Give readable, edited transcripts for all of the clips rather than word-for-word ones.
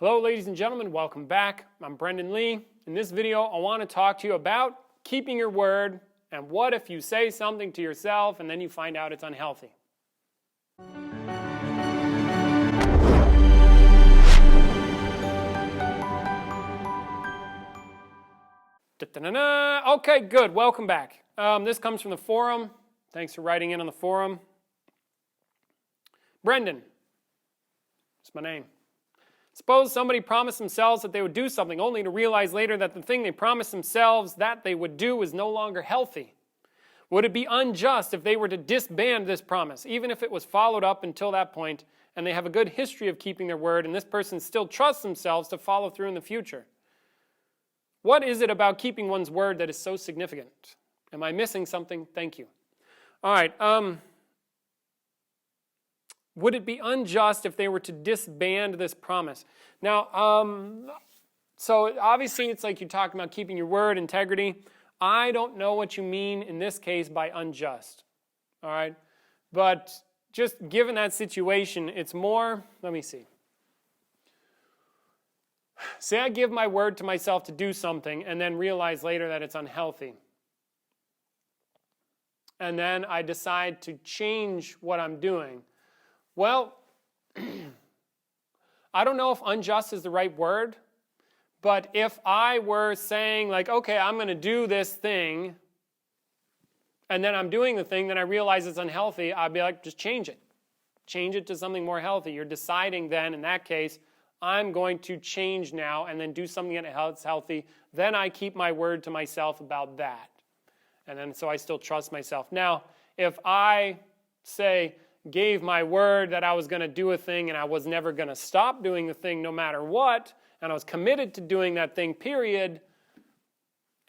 Hello ladies and gentlemen, welcome back. I'm Brendan Lee. In this video I want to talk to you about keeping your word and what if you say something to yourself and then you find out it's unhealthy. Okay, good. Welcome back. This comes from the forum. Thanks for writing in on the forum. Brendan. That's my name. Suppose somebody promised themselves that they would do something only to realize later that the thing they promised themselves that they would do is no longer healthy. Would it be unjust if they were to disband this promise, even if it was followed up until that point and they have a good history of keeping their word and this person still trusts themselves to follow through in the future? What is it about keeping one's word that is so significant? Am I missing something? Thank you. All right. Would it be unjust if they were to disband this promise? Now, so obviously it's like you're talking about keeping your word, integrity. I don't know what you mean in this case by unjust. All right? But just given that situation, it's more, let me see. Say I give my word to myself to do something and then realize later that it's unhealthy. And then I decide to change what I'm doing. Well, I don't know if unjust is the right word, but if I were saying like, okay, I'm going to do this thing, and then I'm doing the thing, then I realize it's unhealthy, I'd be like, just change it. Change it to something more healthy. You're deciding then, in that case, I'm going to change now and then do something that's healthy. Then I keep my word to myself about that. And then so I still trust myself. Now, if I say, gave my word that I was going to do a thing and I was never going to stop doing the thing no matter what, and I was committed to doing that thing, period,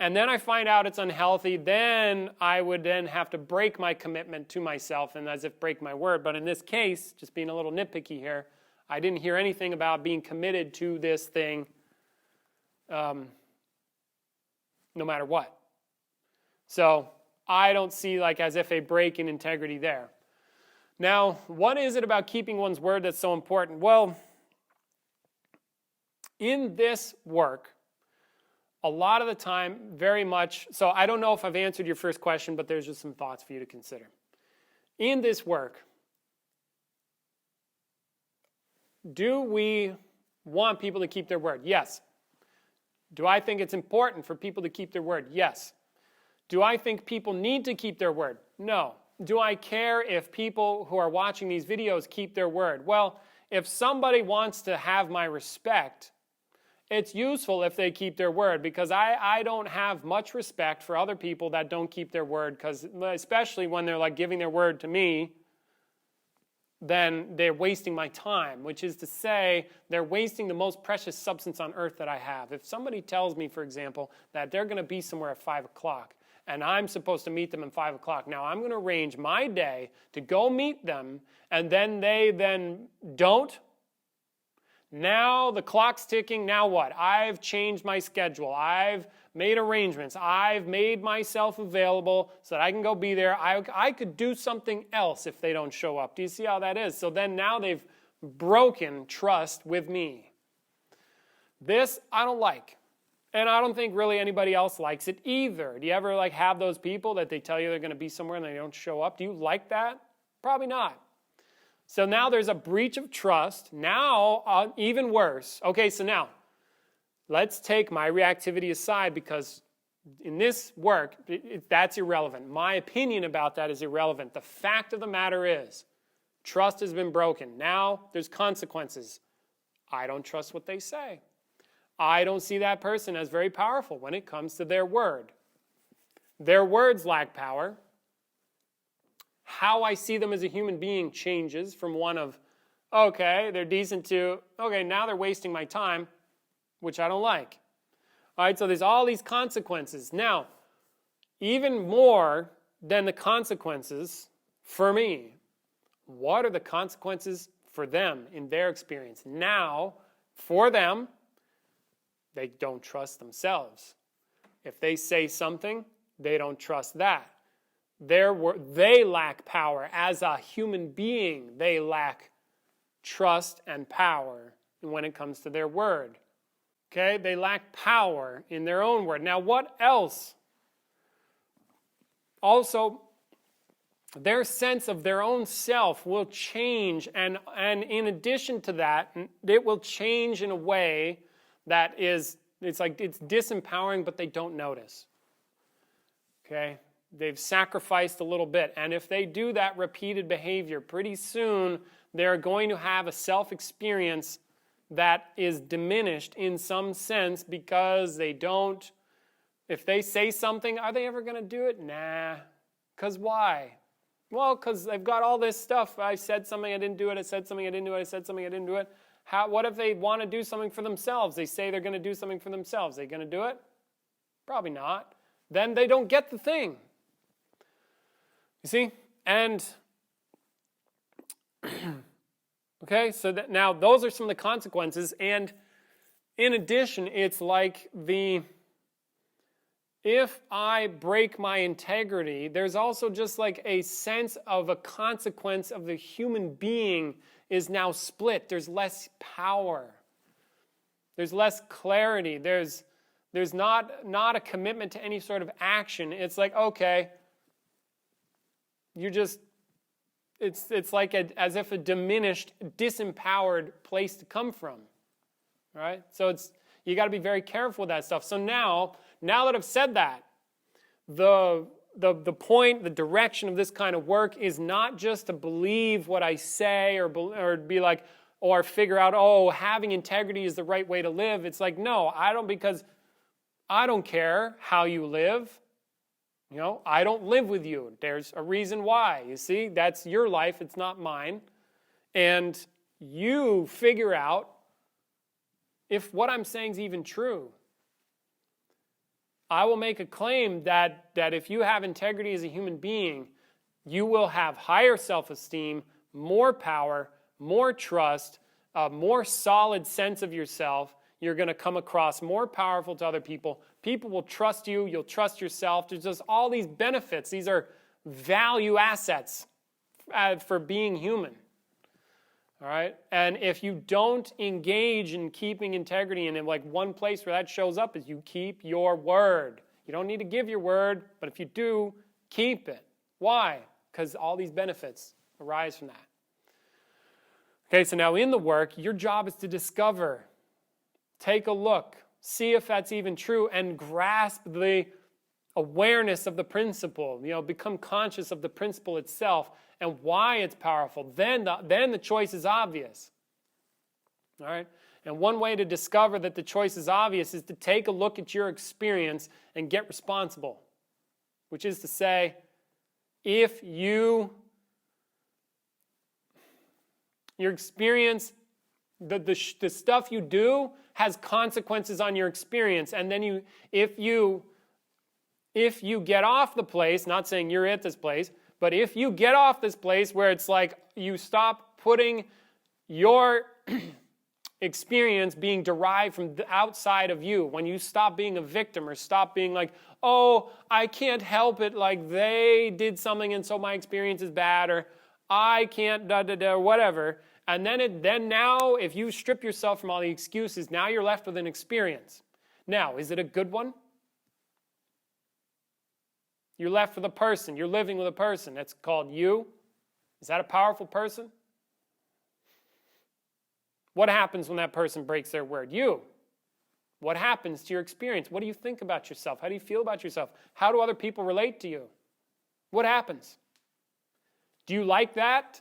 and then I find out it's unhealthy, then I would then have to break my commitment to myself and as if break my word. But in this case, just being a little nitpicky here, I didn't hear anything about being committed to this thing no matter what. So I don't see like as if a break in integrity there. Now, what is it about keeping one's word that's so important? Well, in this work, a lot of the time, very much, so I don't know if I've answered your first question, but there's just some thoughts for you to consider. In this work, do we want people to keep their word? Yes. Do I think it's important for people to keep their word? Yes. Do I think people need to keep their word? No. Do I care if people who are watching these videos keep their word? Well, if somebody wants to have my respect, it's useful if they keep their word because I don't have much respect for other people that don't keep their word because especially when they're like giving their word to me, then they're wasting my time, which is to say they're wasting the most precious substance on earth that I have. If somebody tells me, for example, that they're going to be somewhere at 5 o'clock, and I'm supposed to meet them at 5 o'clock. Now, I'm going to arrange my day to go meet them, and then they then don't. Now the clock's ticking. Now what? I've changed my schedule. I've made arrangements. I've made myself available so that I can go be there. I could do something else if they don't show up. Do you see how that is? So then now they've broken trust with me. This I don't like. And I don't think really anybody else likes it either. Do you ever like have those people that they tell you they're going to be somewhere and they don't show up? Do you like that? Probably not. So now there's a breach of trust. Now, even worse. Okay, so now, let's take my reactivity aside because in this work, that's irrelevant. My opinion about that is irrelevant. The fact of the matter is, trust has been broken. Now, there's consequences. I don't trust what they say. I don't see that person as very powerful when it comes to their word. Their words lack power. How I see them as a human being changes from one of, okay, they're decent to, okay, now they're wasting my time, which I don't like. All right, so there's all these consequences. Now, even more than the consequences for me, what are the consequences for them in their experience? Now, for them, they don't trust themselves. If they say something, they don't trust that. They lack power. As a human being, they lack trust and power when it comes to their word. Okay? They lack power in their own word. Now, what else? Also, their sense of their own self will change, and in addition to that, it will change in a way that is, it's disempowering, but they don't notice. Okay? They've sacrificed a little bit, and if they do that repeated behavior, pretty soon they're going to have a self-experience that is diminished in some sense because they don't, if they say something, are they ever going to do it? Nah. Because why? Well, because they've got all this stuff. I said something, I didn't do it. I said something, I didn't do it. I said something, I didn't do it. What if they want to do something for themselves? They say they're going to do something for themselves. Are they going to do it? Probably not. Then they don't get the thing. You see? And, okay, so now those are some of the consequences. And in addition, it's like if I break my integrity, there's also just like a sense of a consequence of the human being is now split. There's less power. There's less clarity. There's not a commitment to any sort of action. It's like, okay, it's like as if a diminished, disempowered place to come from. Right? So you got to be very careful with that stuff. So now that I've said that, the point, the direction of this kind of work is not just to believe what I say or be like, or figure out, oh, having integrity is the right way to live. It's like, no, because I don't care how you live. You know, I don't live with you. There's a reason why. You see, that's your life. It's not mine. And you figure out if what I'm saying is even true. I will make a claim that if you have integrity as a human being, you will have higher self-esteem, more power, more trust, a more solid sense of yourself. You're going to come across more powerful to other people. People will trust you. You'll trust yourself. There's just all these benefits. These are value assets for being human. All right? And if you don't engage in keeping integrity, and in like one place where that shows up is you keep your word. You don't need to give your word, but if you do, keep it. Why? Because all these benefits arise from that. Okay, so now in the work, your job is to discover, take a look, see if that's even true, and grasp the awareness of the principle. You know, become conscious of the principle itself and why it's powerful. Then the choice is obvious. All right? And one way to discover that the choice is obvious is to take a look at your experience and get responsible. Which is to say, if your experience, the stuff you do has consequences on your experience, and then if you get off the place, not saying you're at this place, but if you get off this place where it's like you stop putting your experience being derived from the outside of you, when you stop being a victim or stop being like, oh, I can't help it, like they did something and so my experience is bad, or I can't or whatever. And then now, if you strip yourself from all the excuses, now you're left with an experience. Now, is it a good one? You're left with a person. You're living with a person. That's called you. Is that a powerful person? What happens when that person breaks their word? You. What happens to your experience? What do you think about yourself? How do you feel about yourself? How do other people relate to you? What happens? Do you like that?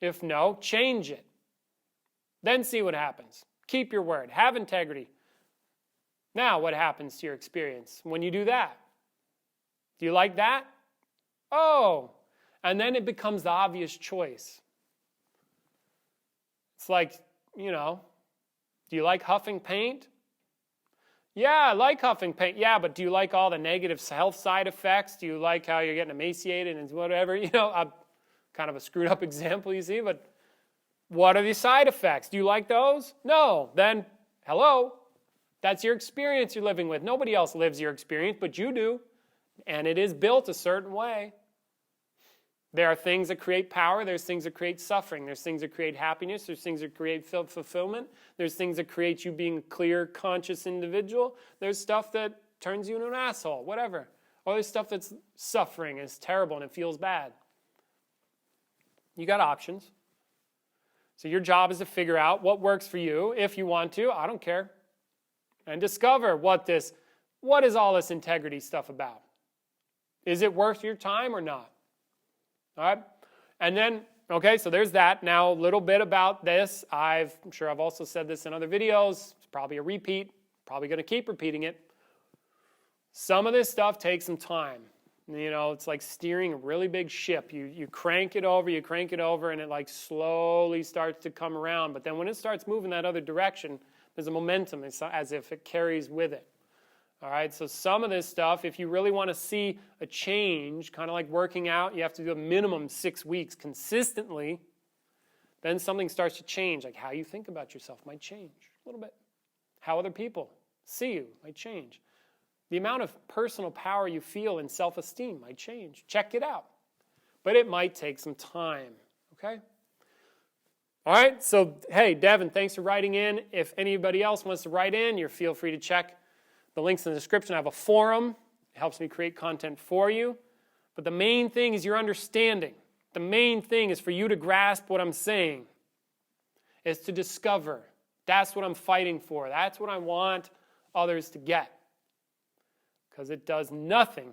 If no, change it. Then see what happens. Keep your word. Have integrity. Now, what happens to your experience when you do that? Do you like that? Oh. And then it becomes the obvious choice. It's like, you know, do you like huffing paint? Yeah, I like huffing paint. Yeah, but do you like all the negative health side effects? Do you like how you're getting emaciated and whatever? You know, kind of a screwed up example, you see, but what are the side effects? Do you like those? No. Then, hello, that's your experience you're living with. Nobody else lives your experience, but you do, and it is built a certain way. There are things that create power. There's things that create suffering. There's things that create happiness. There's things that create fulfillment. There's things that create you being a clear, conscious individual. There's stuff that turns you into an asshole, whatever. Or there's stuff that's suffering and it's terrible and it feels bad. You got options. So your job is to figure out what works for you. If you want to, I don't care. And discover what is all this integrity stuff about. Is it worth your time or not? All right? And then, okay, so there's that. Now, a little bit about this. I'm sure I've also said this in other videos. It's probably a repeat. Probably going to keep repeating it. Some of this stuff takes some time. You know, it's like steering a really big ship. You crank it over, and it like slowly starts to come around. But then when it starts moving that other direction, there's a momentum. It's as if it carries with it. All right, so some of this stuff, if you really want to see a change, kind of like working out, you have to do a minimum 6 weeks consistently. Then something starts to change, like how you think about yourself might change a little bit. How other people see you might change. The amount of personal power you feel and self-esteem might change. Check it out. But it might take some time, okay? All right, so hey, Devin, thanks for writing in. If anybody else wants to write in, feel free to check the links in the description. I have a forum. It helps me create content for you. But the main thing is your understanding. The main thing is for you to grasp what I'm saying, is to discover. That's what I'm fighting for. That's what I want others to get. Because it does nothing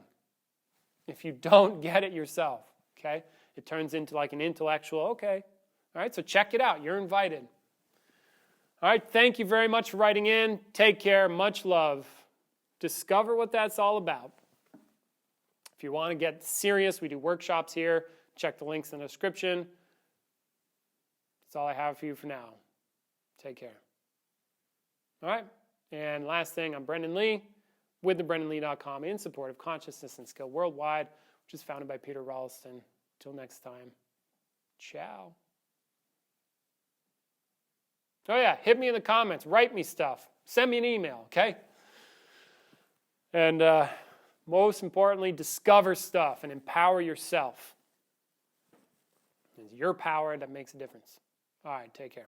if you don't get it yourself, okay? It turns into like an intellectual, okay. All right, so check it out. You're invited. All right, thank you very much for writing in. Take care. Much love. Discover what that's all about. If you want to get serious, we do workshops here. Check the links in the description. That's all I have for you for now. Take care. All right, and last thing, I'm Brendan Lee with thebrendanlee.com in support of Consciousness and Skill Worldwide, which is founded by Peter Ralston. Till next time, ciao. Oh yeah, hit me in the comments. Write me stuff. Send me an email, okay? And most importantly, discover stuff and empower yourself. It's your power that makes a difference. All right, take care.